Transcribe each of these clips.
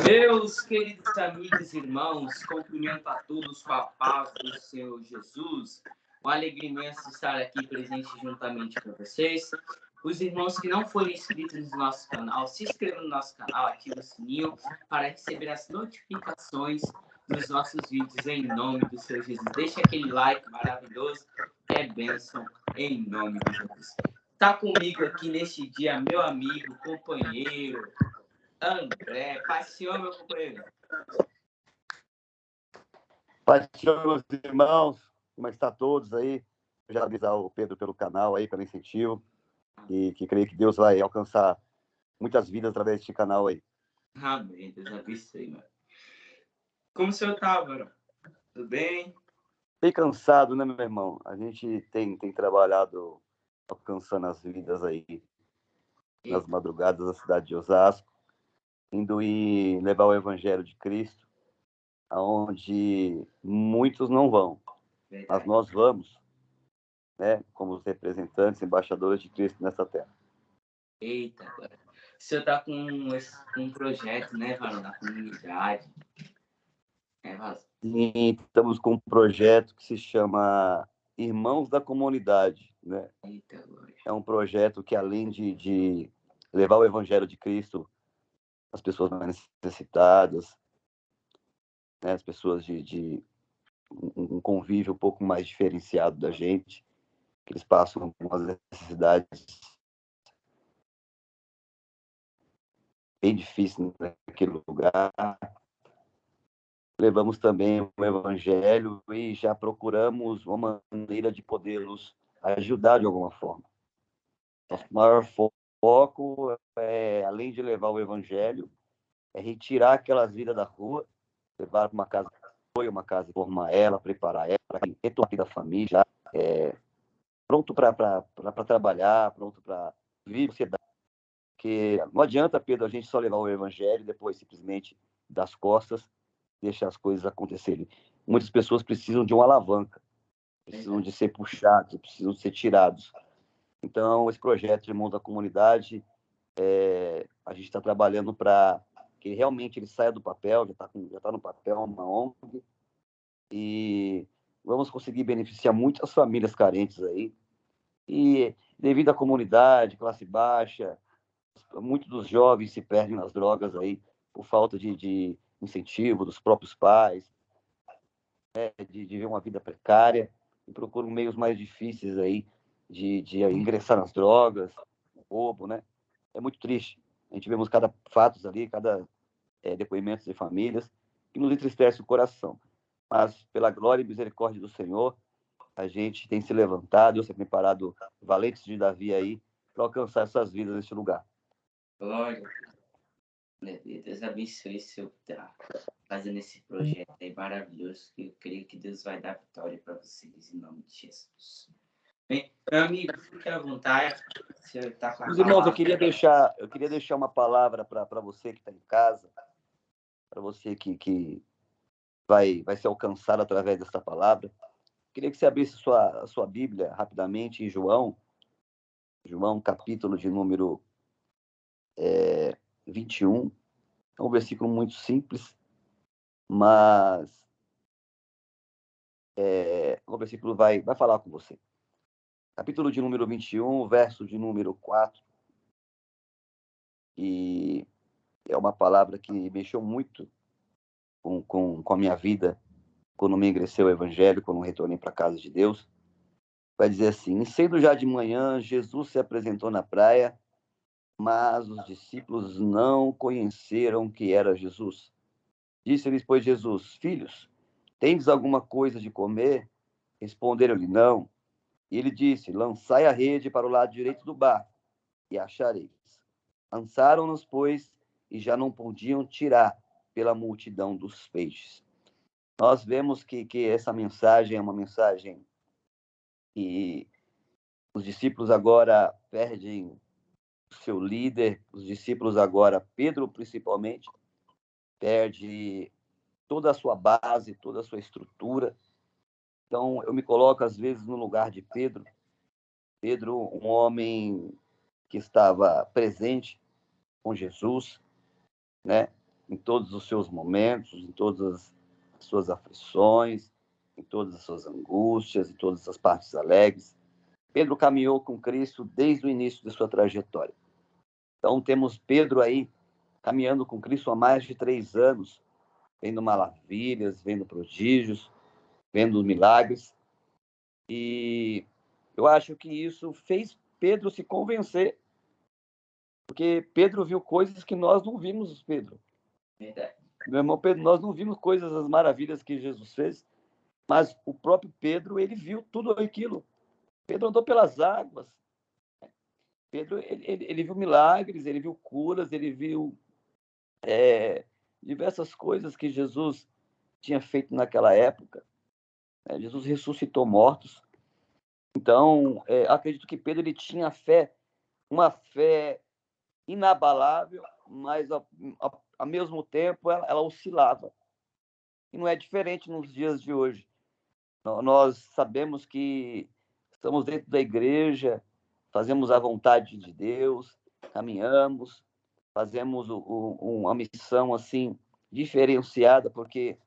Meus queridos amigos e irmãos, cumprimento a todos com a paz do Senhor Jesus. Uma alegria imensa estar aqui presente juntamente com vocês. Os irmãos que não foram inscritos no nosso canal, se inscrevam no nosso canal, ativem o sininho para receber as notificações dos nossos vídeos em nome do Senhor Jesus. Deixe aquele like maravilhoso, é bênção em nome de Jesus. Está comigo aqui neste dia meu amigo, companheiro, André. Paz do Senhor, meu companheiro. Paz do Senhor, meus irmãos. Como é que está todos aí? Eu já avisar o Pedro pelo canal aí, pelo incentivo. E que creio que Deus vai alcançar muitas vidas através deste canal aí. Amém. Deus abençoe, mano. Como o senhor tá, mano? Tudo bem? Bem cansado, né, meu irmão? A gente tem trabalhado alcançando as vidas aí nas madrugadas da cidade de Osasco, indo e levar o Evangelho de Cristo, aonde muitos não vão, mas nós vamos, né, como os representantes, embaixadores de Cristo nessa terra. Eita, agora. O senhor tá com um projeto, né, mano, da comunidade. E estamos com um projeto que se chama Irmãos da Comunidade, né? Eita, glória. É um projeto que, além de levar o Evangelho de Cristo às pessoas mais necessitadas, né, as pessoas de um convívio um pouco mais diferenciado da gente, que eles passam algumas necessidades bem difíceis naquele lugar. Levamos também o Evangelho e já procuramos uma maneira de podê-los ajudar de alguma forma. Nosso maior foco é, além de levar o Evangelho, é retirar aquelas vidas da rua, levar para uma casa de apoio, uma casa, formar ela, preparar ela, retornar da família, pronto para trabalhar, pronto para viver a sociedade. Porque não adianta, Pedro, a gente só levar o Evangelho e depois simplesmente das costas deixar as coisas acontecerem. Muitas pessoas precisam de uma alavanca, precisam de ser puxados, precisam de ser tirados. Então, esse projeto de Irmãos da Comunidade, a gente está trabalhando para que realmente ele saia do papel, já está no papel, uma ONG, e vamos conseguir beneficiar muitas famílias carentes aí. E devido à comunidade, classe baixa, muitos dos jovens se perdem nas drogas aí por falta de incentivo dos próprios pais, de ver uma vida precária, e procuram meios mais difíceis aí de ingressar nas drogas, roubo, né? É muito triste. A gente vemos cada fatos ali, cada depoimentos de famílias, que nos entristece o coração. Mas, pela glória e misericórdia do Senhor, a gente tem se levantado, Deus tem preparado valentes de Davi aí para alcançar essas vidas nesse lugar. Glória. Deus abençoe o senhor tá fazendo esse projeto aí maravilhoso, que eu creio que Deus vai dar vitória para vocês, em nome de Jesus. Bem, meu amigo, fique à vontade. O senhor tá com a Meus irmãos, palavra. eu queria deixar uma palavra para você que está em casa, para você que vai ser alcançado através dessa palavra. Queria que você abrisse a sua Bíblia rapidamente em João, capítulo de número 21. É um versículo muito simples, mas o versículo vai falar com você. Capítulo de número 21, verso de número 4. E é uma palavra que mexeu muito com a minha vida quando me ingressei ao Evangelho, quando retornei para a casa de Deus. Vai dizer assim: sendo já de manhã, Jesus se apresentou na praia, mas os discípulos não conheceram que era Jesus. Disse-lhes, pois, Jesus: filhos, tendes alguma coisa de comer? Responderam-lhe, não. E ele disse: lançai a rede para o lado direito do barco, e achareis. Lançaram-nos, pois, e já não podiam tirar pela multidão dos peixes. Nós vemos que essa mensagem é uma mensagem que os discípulos agora perdem o seu líder, os discípulos agora, Pedro principalmente, perde toda a sua base, toda a sua estrutura. Então, eu me coloco, às vezes, no lugar de Pedro. Pedro, um homem que estava presente com Jesus, né? em todos os seus momentos, em todas as suas aflições, em todas as suas angústias, em todas as partes alegres. Pedro caminhou com Cristo desde o início de sua trajetória. Então, temos Pedro aí caminhando com Cristo há mais de 3 anos, vendo maravilhas, vendo prodígios, vendo milagres. E eu acho que isso fez Pedro se convencer, porque Pedro viu coisas que nós não vimos, Pedro. Meu irmão Pedro, nós não vimos coisas, as maravilhas que Jesus fez, mas o próprio Pedro, ele viu tudo aquilo. Pedro andou pelas águas. Pedro, ele viu milagres, ele viu curas, ele viu diversas coisas que Jesus tinha feito naquela época. Jesus ressuscitou mortos. Então, acredito que Pedro ele tinha fé, uma fé inabalável, mas ao mesmo tempo ela oscilava. E não é diferente nos dias de hoje. Nós sabemos que estamos dentro da igreja, fazemos a vontade de Deus, caminhamos, fazemos uma missão assim diferenciada, porque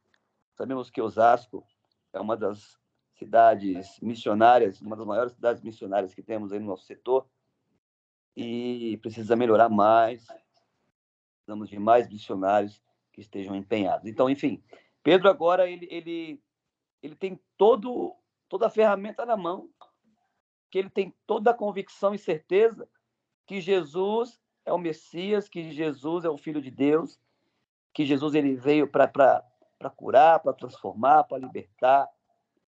sabemos que Osasco é uma das cidades missionárias, uma das maiores cidades missionárias que temos aí no nosso setor, e precisa melhorar mais, precisamos de mais missionários que estejam empenhados. Então, enfim, Pedro agora ele tem toda a ferramenta na mão, que ele tem toda a convicção e certeza que Jesus é o Messias, que Jesus é o Filho de Deus, que Jesus ele veio para curar, para transformar, para libertar,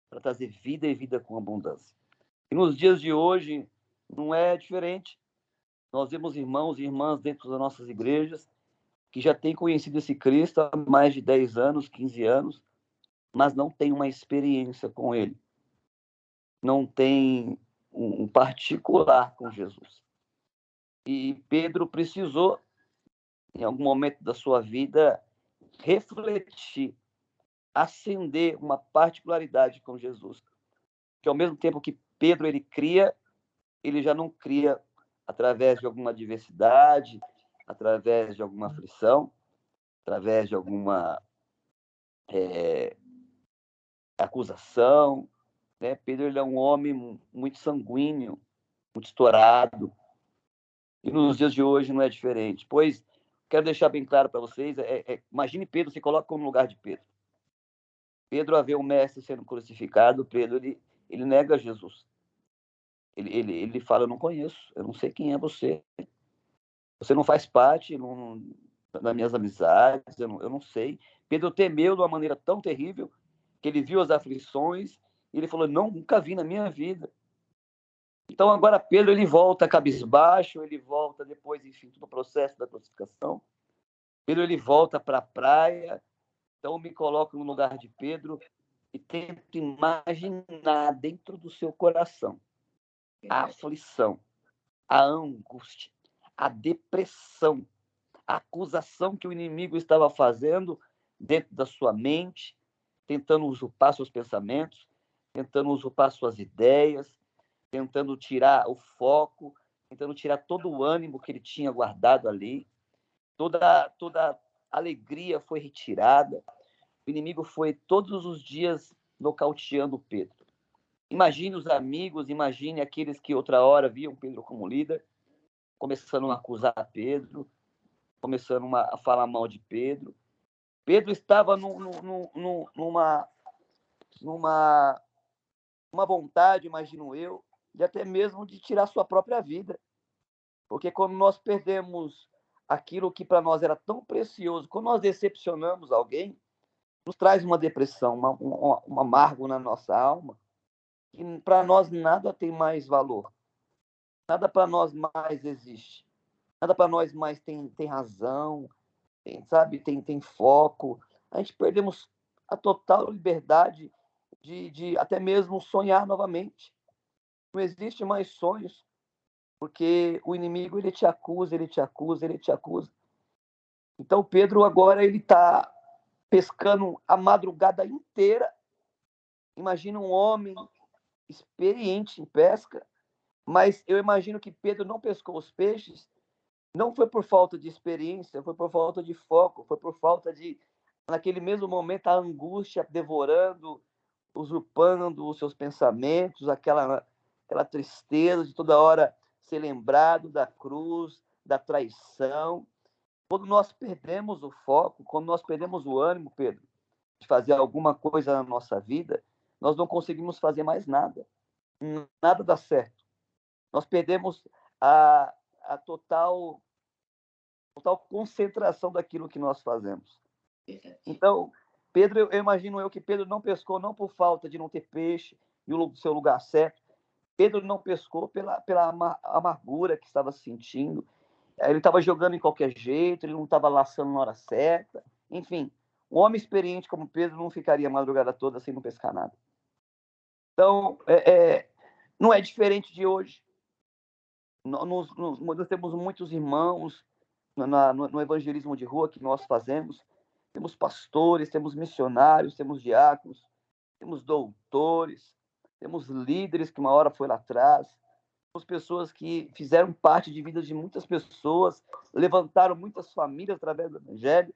para trazer vida e vida com abundância. E nos dias de hoje não é diferente. Nós vemos irmãos e irmãs dentro das nossas igrejas que já têm conhecido esse Cristo há mais de 10 anos, 15 anos, mas não têm uma experiência com ele. Não tem um particular com Jesus. E Pedro precisou, em algum momento da sua vida, refletir, acender uma particularidade com Jesus. Que ao mesmo tempo que Pedro ele cria, ele já não cria através de alguma adversidade, através de alguma aflição, através de alguma acusação. Né? Pedro ele é um homem muito sanguíneo, muito estourado. E nos dias de hoje não é diferente. Pois, quero deixar bem claro para vocês, imagine Pedro, se coloca no lugar de Pedro. Pedro, a ver o mestre sendo crucificado, Pedro, ele nega Jesus. Ele fala, eu não conheço, eu não sei quem é você. Você não faz parte das minhas amizades, eu não sei. Pedro temeu de uma maneira tão terrível que ele viu as aflições e ele falou, não, nunca vi na minha vida. Então, agora Pedro, ele volta cabisbaixo, ele volta depois, enfim, todo o processo da crucificação. Pedro, ele volta para a praia. Então, eu me coloco no lugar de Pedro e tento imaginar dentro do seu coração a aflição, a angústia, a depressão, a acusação que o inimigo estava fazendo dentro da sua mente, tentando usurpar seus pensamentos, tentando usurpar suas ideias, tentando tirar o foco, tentando tirar todo o ânimo que ele tinha guardado ali. Toda alegria foi retirada. O inimigo foi todos os dias nocauteando Pedro. Imagine os amigos, imagine aqueles que outra hora viam Pedro como líder, começando a acusar Pedro, começando a falar mal de Pedro. Pedro estava numa vontade, imagino eu, de até mesmo de tirar sua própria vida. Porque quando nós perdemos aquilo que para nós era tão precioso, quando nós decepcionamos alguém, nos traz uma depressão, um amargo na nossa alma, que para nós nada tem mais valor, nada para nós mais existe, nada para nós mais tem razão, sabe, tem foco. A gente perdemos a total liberdade de até mesmo sonhar novamente. Não existe mais sonhos, porque o inimigo ele te acusa, ele te acusa, ele te acusa. Então Pedro agora ele está pescando a madrugada inteira. Imagina um homem experiente em pesca, mas eu imagino que Pedro não pescou os peixes Não foi por falta de experiência, foi por falta de foco, foi por falta de, naquele mesmo momento, a angústia devorando, usurpando os seus pensamentos, aquela tristeza de toda hora ser lembrado da cruz, da traição. Quando nós perdemos o foco, quando nós perdemos o ânimo, Pedro, de fazer alguma coisa na nossa vida, nós não conseguimos fazer mais nada. Nada dá certo. Nós perdemos a total concentração daquilo que nós fazemos. Então, Pedro, eu imagino que Pedro não pescou não por falta de não ter peixe no seu lugar certo. Pedro não pescou pela amargura que estava sentindo. Ele estava jogando em qualquer jeito, ele não estava laçando na hora certa. Enfim, um homem experiente como Pedro não ficaria a madrugada toda sem não pescar nada. Então, não é diferente de hoje. Nós temos muitos irmãos no evangelismo de rua que nós fazemos. Temos pastores, temos missionários, temos diáconos, temos doutores, temos líderes que uma hora foi lá atrás, temos pessoas que fizeram parte de vida de muitas pessoas, levantaram muitas famílias através do evangelho,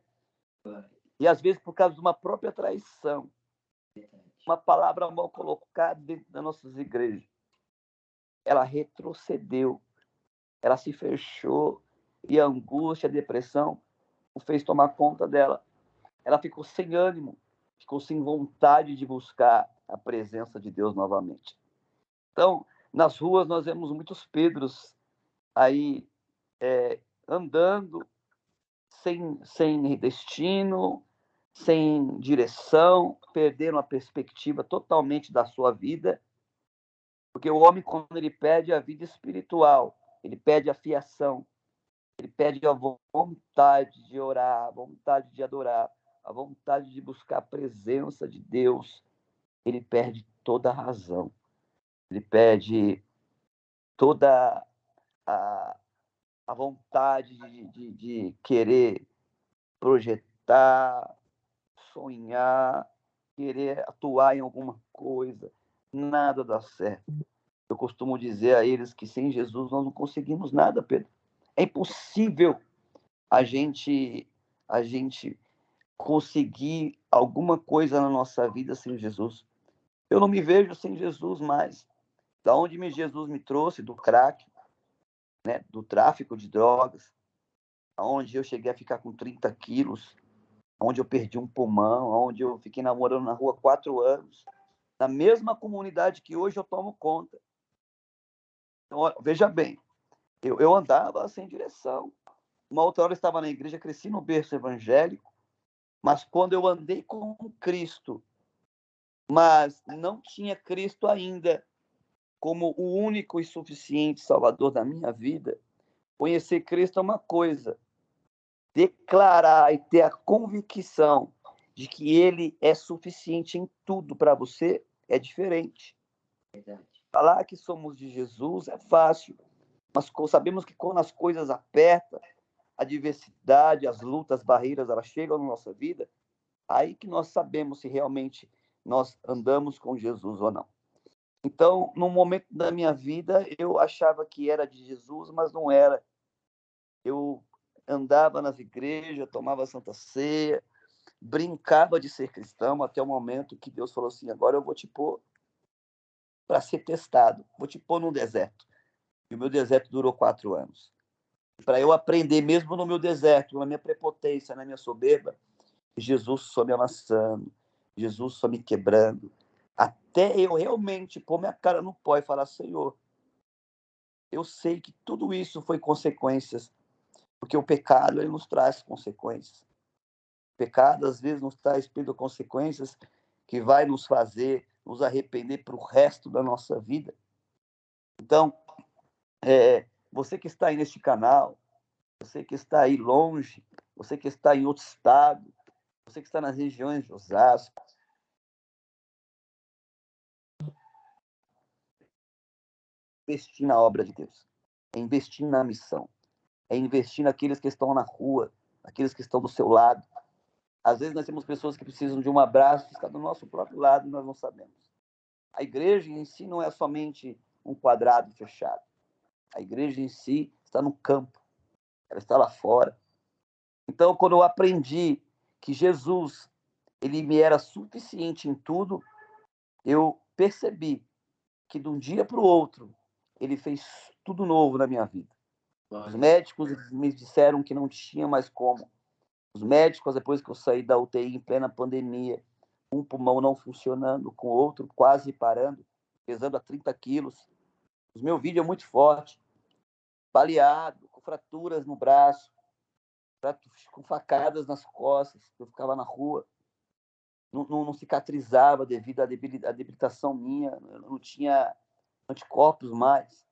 e às vezes por causa de uma própria traição, uma palavra mal colocada dentro das nossas igrejas, ela retrocedeu, ela se fechou, e a angústia, a depressão o fez tomar conta dela. Ela ficou sem ânimo, ficou sem vontade de buscar a presença de Deus novamente. Então, nas ruas nós vemos muitos Pedros aí andando sem destino, sem direção, perdendo a perspectiva totalmente da sua vida, porque o homem, quando ele perde a vida espiritual, ele perde a fiação, ele perde a vontade de orar, a vontade de adorar, a vontade de buscar a presença de Deus, ele perde toda a razão. Ele perde toda a vontade de querer projetar, sonhar, querer atuar em alguma coisa. Nada dá certo. Eu costumo dizer a eles que sem Jesus nós não conseguimos nada, Pedro. É impossível a gente conseguir alguma coisa na nossa vida sem Jesus. Eu não me vejo sem Jesus mais. Da onde Jesus me trouxe, do crack, né, do tráfico de drogas, onde eu cheguei a ficar com 30 quilos, onde eu perdi um pulmão, onde eu fiquei namorando na rua 4 anos, na mesma comunidade que hoje eu tomo conta. Então, veja bem, eu andava sem direção. Uma outra hora eu estava na igreja, cresci no berço evangélico, mas quando eu andei com Cristo, mas não tinha Cristo ainda como o único e suficiente Salvador da minha vida, conhecer Cristo é uma coisa, declarar e ter a convicção de que Ele é suficiente em tudo para você é diferente. Falar que somos de Jesus é fácil, mas sabemos que quando as coisas apertam, a adversidade, as lutas, as barreiras, elas chegam na nossa vida, aí que nós sabemos se realmente nós andamos com Jesus ou não. Então, num momento da minha vida, eu achava que era de Jesus, mas não era. Eu andava nas igrejas, tomava Santa Ceia, brincava de ser cristão, até o momento que Deus falou assim, agora eu vou te pôr para ser testado, vou te pôr num deserto. E o meu deserto durou 4 anos. Para eu aprender, mesmo no meu deserto, na minha prepotência, na minha soberba, Jesus só me amassando, Jesus só me quebrando, até eu realmente pôr minha cara no pó e falar, Senhor, eu sei que tudo isso foi consequências, porque o pecado ele nos traz consequências. O pecado, às vezes, nos traz consequências que vai nos fazer nos arrepender para o resto da nossa vida. Então, você que está aí neste canal, você que está aí longe, você que está em outro estado, você que está nas regiões de Osasco, investir na obra de Deus, é investir na missão, é investir naqueles que estão na rua, aqueles que estão do seu lado. Às vezes nós temos pessoas que precisam de um abraço que está do nosso próprio lado e nós não sabemos. A igreja em si não é somente um quadrado fechado. A igreja em si está no campo. ela está lá fora. Então, quando eu aprendi que Jesus, ele me era suficiente em tudo, eu percebi que de um dia para o outro, ele fez tudo novo na minha vida. Os médicos me disseram que não tinha mais como. Os médicos, depois que eu saí da UTI em plena pandemia, um pulmão não funcionando, com o outro quase parando, pesando a 30 quilos. O meu vídeo é muito forte, baleado, com fraturas no braço, com facadas nas costas. Eu ficava na rua, não cicatrizava devido à debilitação minha, eu não tinha anticorpos mais,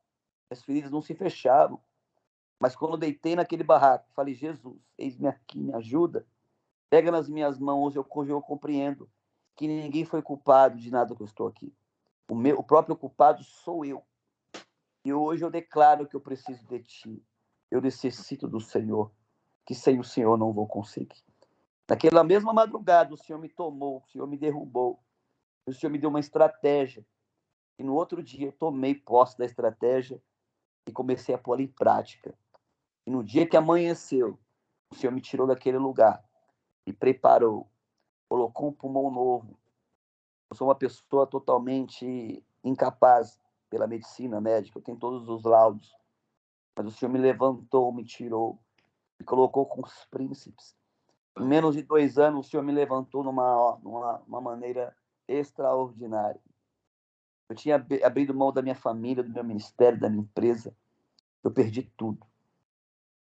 as feridas não se fechavam. Mas quando eu deitei naquele barraco, falei, Jesus, eis-me aqui, me ajuda. Pega nas minhas mãos, eu compreendo que ninguém foi culpado de nada que eu estou aqui. O próprio culpado sou eu. E hoje eu declaro que eu preciso de ti. Eu necessito do Senhor, que sem o Senhor não vou conseguir. Naquela mesma madrugada, o Senhor me tomou, o Senhor me derrubou, o Senhor me deu uma estratégia. E no outro dia eu tomei posse da estratégia e comecei a pôr em prática. E no dia que amanheceu, o Senhor me tirou daquele lugar e preparou, colocou um pulmão novo. Eu sou uma pessoa totalmente incapaz pela medicina médica, eu tenho todos os laudos, mas o Senhor me levantou, me tirou, me colocou com os príncipes. Em menos de 2 anos, o Senhor me levantou numa maneira extraordinária. Eu tinha abrido mão da minha família, do meu ministério, da minha empresa. Eu perdi tudo.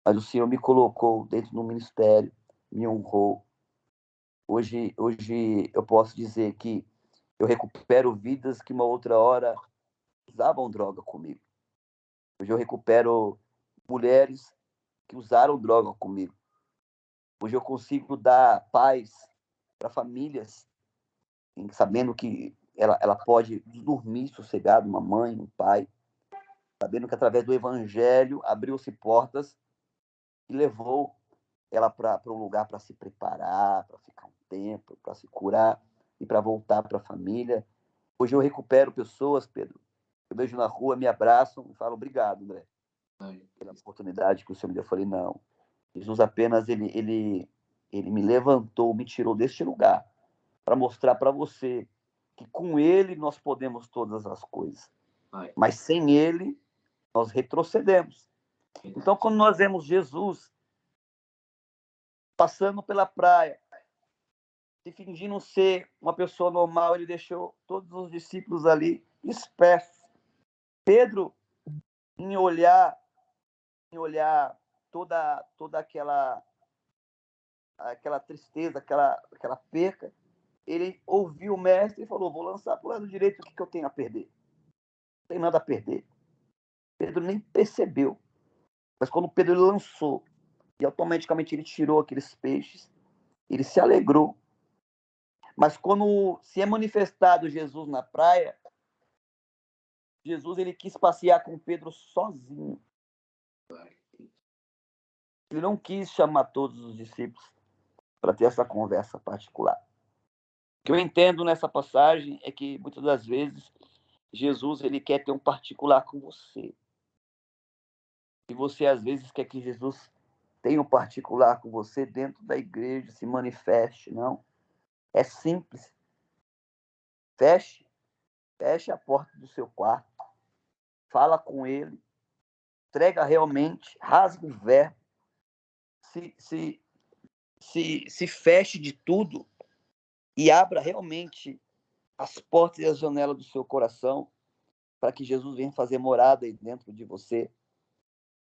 Mas o Senhor me colocou dentro do ministério, me honrou. Hoje eu posso dizer que eu recupero vidas que uma outra hora usavam droga comigo. Hoje eu recupero mulheres que usaram droga comigo. Hoje eu consigo dar paz para famílias, sabendo que ela pode dormir sossegado, uma mãe, um pai, sabendo que através do evangelho abriu-se portas e levou ela para um lugar para se preparar, para ficar um tempo, para se curar e para voltar para a família. Hoje eu recupero pessoas, Pedro. Eu vejo na rua, me abraçam e falam obrigado, André, pela oportunidade que o Senhor me deu. Eu falei, não, Jesus apenas ele me levantou, me tirou deste lugar para mostrar para você que com ele nós podemos todas as coisas. Mas sem ele, nós retrocedemos. Então, quando nós vemos Jesus passando pela praia, se fingindo ser uma pessoa normal, ele deixou todos os discípulos ali dispersos. Pedro, em olhar toda aquela tristeza, aquela perca, ele ouviu o mestre e falou, vou lançar para o lado direito, o que eu tenho a perder? Não tem nada a perder. Pedro nem percebeu. Mas quando Pedro lançou, e automaticamente ele tirou aqueles peixes, ele se alegrou. Mas quando se é manifestado Jesus na praia, Jesus ele quis passear com Pedro sozinho. Ele não quis chamar todos os discípulos para ter essa conversa particular. O que eu entendo nessa passagem é que muitas das vezes Jesus ele quer ter um particular com você. E você às vezes quer que Jesus tenha um particular com você dentro da igreja, se manifeste, não. É simples. Feche a porta do seu quarto, fala com ele, entrega realmente, rasga o verbo, se feche de tudo e abra realmente as portas e as janelas do seu coração para que Jesus venha fazer morada aí dentro de você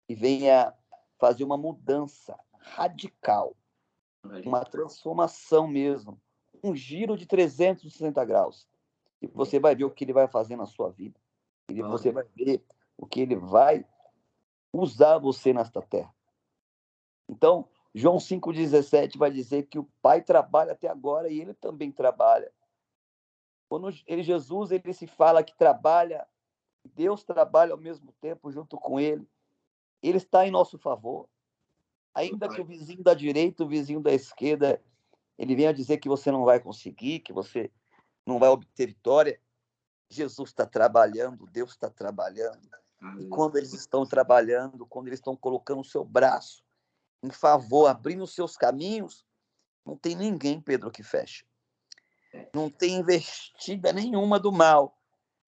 e venha fazer uma mudança radical, uma transformação mesmo, um giro de 360 graus. E você vai ver o que ele vai fazer na sua vida. E você vai ver o que ele vai usar você nesta terra. Então, João 5,17 vai dizer que o Pai trabalha até agora e ele também trabalha. Quando Jesus ele se fala que trabalha, Deus trabalha ao mesmo tempo junto com ele, ele está em nosso favor. Ainda que o vizinho da direita, o vizinho da esquerda, ele venha dizer que você não vai conseguir, que você não vai obter vitória, Jesus está trabalhando, Deus está trabalhando. E quando eles estão trabalhando, quando eles estão colocando o seu braço em favor, abrindo os seus caminhos, não tem ninguém, Pedro, que feche. Não tem investida nenhuma do mal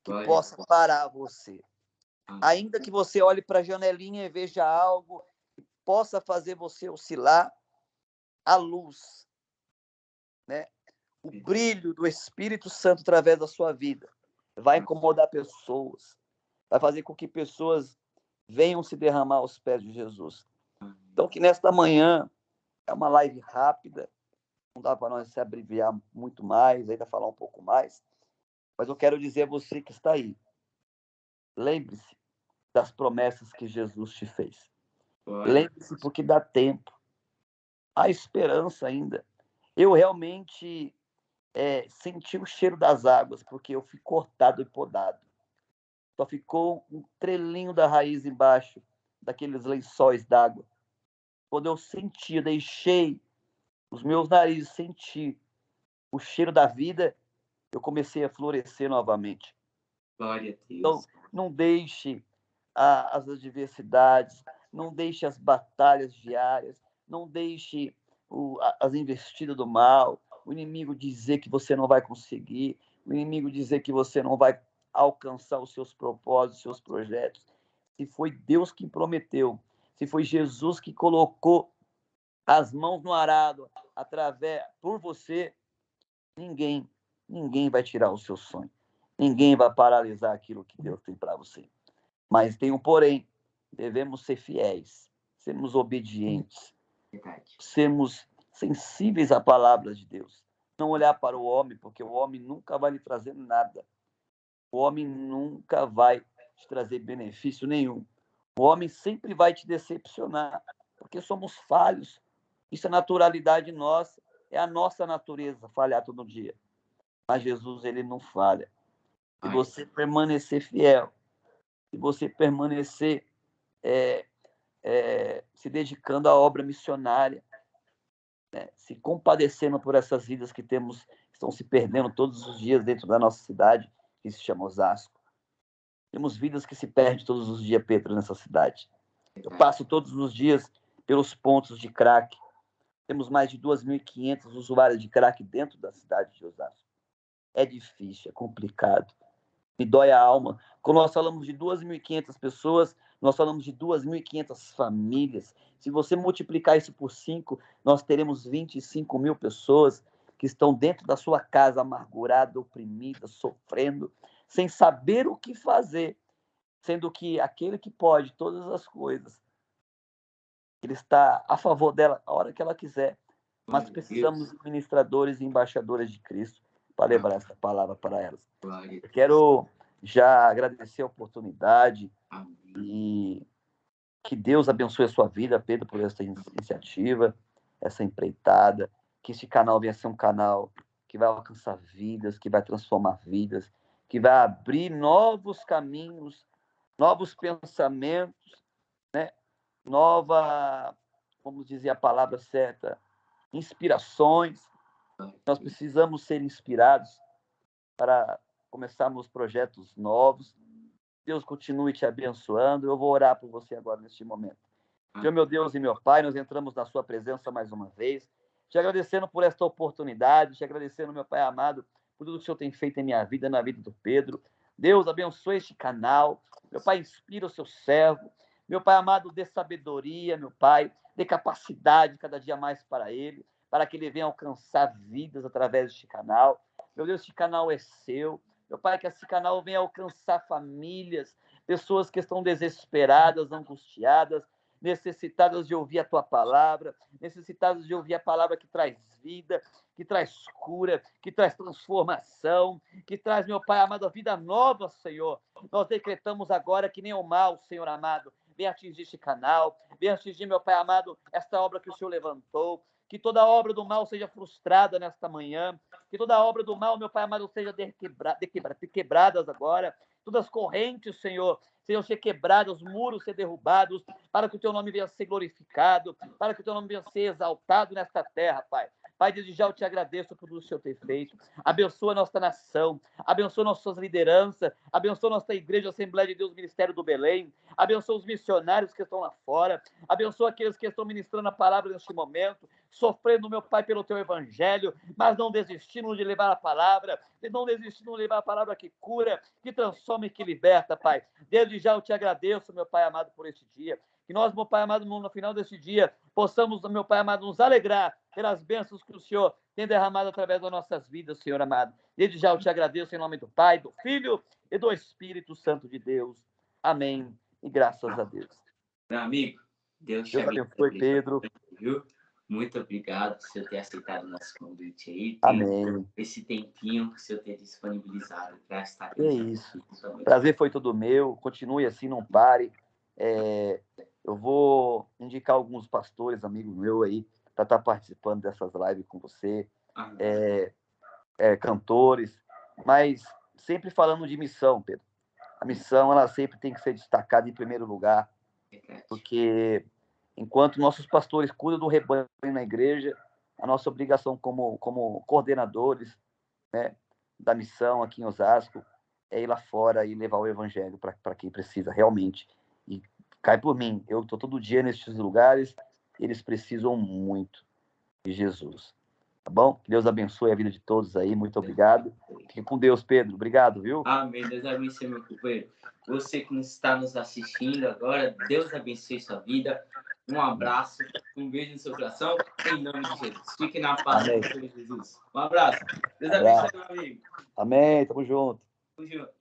que possa parar você. Ainda que você olhe para a janelinha e veja algo que possa fazer você oscilar, a luz, né? O brilho do Espírito Santo através da sua vida vai incomodar pessoas, vai fazer com que pessoas venham se derramar aos pés de Jesus. Então, que nesta manhã, é uma live rápida, não dá para nós se abreviar muito mais, ainda falar um pouco mais, mas eu quero dizer a você que está aí, lembre-se das promessas que Jesus te fez. Lembre-se porque dá tempo, há esperança ainda. Eu realmente senti o cheiro das águas, porque eu fui cortado e podado. Só ficou um trelinho da raiz embaixo daqueles lençóis d'água. Quando eu senti, eu deixei os meus narizes sentir o cheiro da vida, eu comecei a florescer novamente. Glória a Deus. Então, não deixe as adversidades, não deixe as batalhas diárias, não deixe as investidas do mal, o inimigo dizer que você não vai conseguir, o inimigo dizer que você não vai alcançar os seus propósitos, os seus projetos. Se foi Deus que prometeu, se foi Jesus que colocou as mãos no arado por você, ninguém vai tirar o seu sonho. Ninguém vai paralisar aquilo que Deus tem para você. Mas tem um porém, devemos ser fiéis, sermos obedientes, sermos sensíveis à palavra de Deus. Não olhar para o homem, porque o homem nunca vai lhe trazer nada. O homem nunca vai te trazer benefício nenhum. O homem sempre vai te decepcionar, porque somos falhos. Isso é naturalidade nossa, é a nossa natureza falhar todo dia. Mas Jesus, ele não falha. Se você permanecer fiel, se você permanecer se dedicando à obra missionária, né? Se compadecendo por essas vidas que estão se perdendo todos os dias dentro da nossa cidade, que se chama Osasco. Temos vidas que se perdem todos os dias, Pedro, nessa cidade. Eu passo todos os dias pelos pontos de crack. Temos mais de 2.500 usuários de crack dentro da cidade de Osasco. É difícil, é complicado. Me dói a alma. Quando nós falamos de 2.500 pessoas, nós falamos de 2.500 famílias. Se você multiplicar isso por 5, nós teremos 25 mil pessoas que estão dentro da sua casa, amarguradas, oprimidas, sofrendo, sem saber o que fazer, sendo que aquele que pode todas as coisas, ele está a favor dela a hora que ela quiser. Mas precisamos de ministradores e embaixadores de Cristo para levar essa palavra para elas. Eu quero já agradecer a oportunidade e que Deus abençoe a sua vida, Pedro, por essa iniciativa, essa empreitada, que esse canal venha a ser um canal que vai alcançar vidas, que vai transformar vidas, que vai abrir novos caminhos, novos pensamentos, né? Vamos dizer a palavra certa, inspirações. Nós precisamos ser inspirados para começarmos projetos novos. Deus continue te abençoando. Eu vou orar por você agora, neste momento. Senhor, meu Deus e meu Pai, nós entramos na sua presença mais uma vez, te agradecendo por esta oportunidade, te agradecendo, meu Pai amado, por tudo que o Senhor tem feito em minha vida, na vida do Pedro. Deus, abençoe este canal. Meu Pai, inspira o seu servo. Meu Pai amado, dê sabedoria, meu Pai, dê capacidade cada dia mais para ele, para que ele venha alcançar vidas através deste canal. Meu Deus, este canal é seu. Meu Pai, que esse canal venha alcançar famílias, pessoas que estão desesperadas, angustiadas, necessitadas de ouvir a tua palavra, necessitadas de ouvir a palavra que traz vida, que traz cura, que traz transformação, que traz, meu Pai amado, a vida nova, Senhor. Nós decretamos agora que nem o mal, Senhor amado, venha atingir este canal, venha atingir, meu Pai amado, esta obra que o Senhor levantou, que toda obra do mal seja frustrada nesta manhã, que toda obra do mal, meu Pai amado, seja quebradas agora, todas as correntes, Senhor, sejam ser quebradas, os muros ser derrubados, para que o teu nome venha ser glorificado, para que o teu nome venha ser exaltado nesta terra, Pai. Pai, desde já eu te agradeço por tudo que o Senhor tem feito. Abençoa a nossa nação, abençoa nossas lideranças, abençoa nossa igreja, Assembleia de Deus, Ministério do Belém, abençoa os missionários que estão lá fora, abençoa aqueles que estão ministrando a palavra neste momento, sofrendo, meu Pai, pelo teu evangelho, mas não desistindo de levar a palavra, não desistindo de levar a palavra que cura, que transforma e que liberta, Pai. Desde já eu te agradeço, meu Pai amado, por este dia. Que nós, meu Pai amado, no final deste dia, possamos, meu Pai amado, nos alegrar pelas bênçãos que o Senhor tem derramado através das nossas vidas, Senhor amado. Desde já eu te agradeço em nome do Pai, do Filho e do Espírito Santo de Deus. Amém. E graças a Deus. Meu amigo, Deus te abençoe, Pedro. Viu? Muito obrigado por você ter aceitado o nosso convite aí. Amém. Esse tempinho que o senhor ter disponibilizado para estar aqui. É isso. Prazer foi todo meu. Continue assim, não pare. Eu vou indicar alguns pastores, amigos meus aí, para estar participando dessas lives com você. Cantores, mas sempre falando de missão, Pedro. A missão, ela sempre tem que ser destacada em primeiro lugar, porque enquanto nossos pastores cuidam do rebanho na igreja, a nossa obrigação como coordenadores, né, da missão aqui em Osasco é ir lá fora e levar o evangelho para quem precisa realmente. E cai por mim, eu estou todo dia nesses lugares, eles precisam muito de Jesus. Tá bom? Que Deus abençoe a vida de todos aí, muito obrigado. Fique com Deus, Pedro. Obrigado, viu? Amém. Deus abençoe, meu companheiro. Você que está nos assistindo agora, Deus abençoe sua vida. Um abraço, um beijo no seu coração, em nome de Jesus. Fique na paz do Senhor Jesus. Um abraço. Deus abençoe, meu amigo. Amém. Tamo junto. Tamo junto.